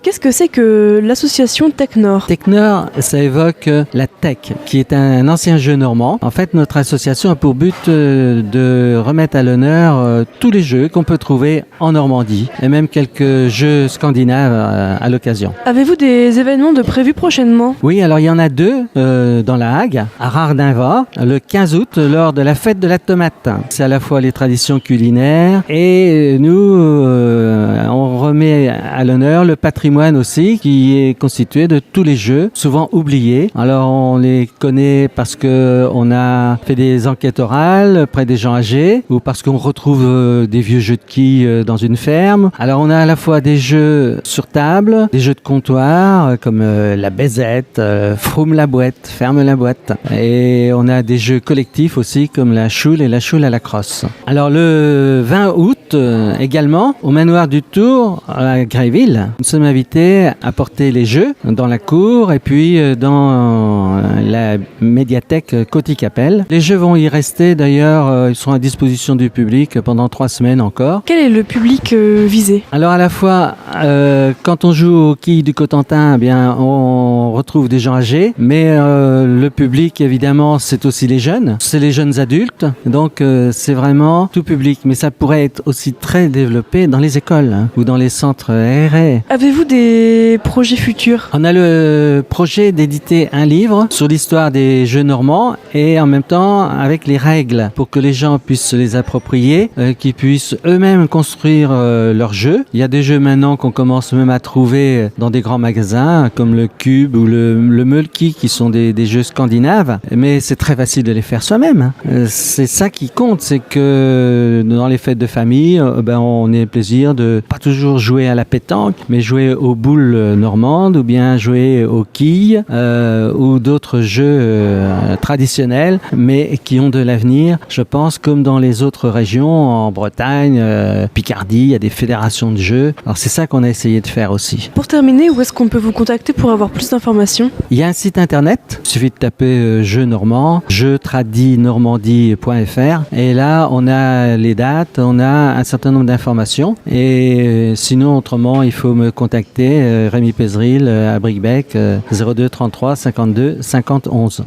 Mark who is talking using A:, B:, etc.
A: Qu'est-ce que c'est que l'association Technor?
B: Technor, ça évoque la tech, qui est un ancien jeu normand. En fait, notre association a pour but de remettre à l'honneur tous les jeux qu'on peut trouver en Normandie, et même quelques jeux scandinaves à l'occasion.
A: Avez-vous des événements de prévus prochainement?
B: Oui, alors il y en a deux dans la Hague, à Rardinva, le 15 août, lors de la fête de la tomate. C'est à la fois les traditions culinaires et nous, on remet à l'honneur le patrimoine aussi, qui est constitué de tous les jeux, souvent oubliés. Alors on les connaît parce qu'on a fait des enquêtes orales près des gens âgés, ou parce qu'on retrouve des vieux jeux de quilles dans une ferme. Alors on a à la fois des jeux sur table, des jeux de comptoir, comme la baisette, Froum la boîte, ferme la boîte. Et on a des jeux collectifs aussi, comme la choule et la choule à la crosse. Alors le 20 août, également, au manoir du Tour, à Gréville, nous sommes invités à porter les jeux dans la cour et puis dans la médiathèque Coty-Capelle. Les jeux vont y rester d'ailleurs, ils seront à disposition du public pendant 3 semaines encore.
A: Quel est le public visé?
B: Alors à la fois, quand on joue aux quilles du Cotentin, eh bien, on retrouve des gens âgés, mais le public évidemment c'est aussi les jeunes, c'est les jeunes adultes, donc c'est vraiment tout public, mais ça pourrait être aussi très développé dans les écoles ou dans les centres aérés.
A: Avez-vous des projets futurs?
B: On a le projet d'éditer un livre sur l'histoire des jeux normands et en même temps avec les règles pour que les gens puissent se les approprier, qu'ils puissent eux-mêmes construire leurs jeux. Il y a des jeux maintenant qu'on commence même à trouver dans des grands magasins comme le Cube ou le Mulki, qui sont des jeux scandinaves, mais c'est très facile de les faire soi-même. C'est ça qui compte, c'est que dans les fêtes de famille, on ait le plaisir de pas toujours jouer à la pétanque, mais jouer aux boules normandes ou bien jouer aux quilles ou d'autres jeux traditionnels, mais qui ont de l'avenir, je pense, comme dans les autres régions, en Bretagne, Picardie, il y a des fédérations de jeux. Alors c'est ça qu'on a essayé de faire aussi.
A: Pour terminer, où est-ce qu'on peut vous contacter pour avoir plus d'informations?
B: Il y a un site internet, il suffit de taper jeux normands, jeuxtradinormandie.fr, et là on a les dates, on a un certain nombre d'informations, et sinon autrement il faut me contacter, Rémi Pézeril à Bricbec, 02 33 52 50 11.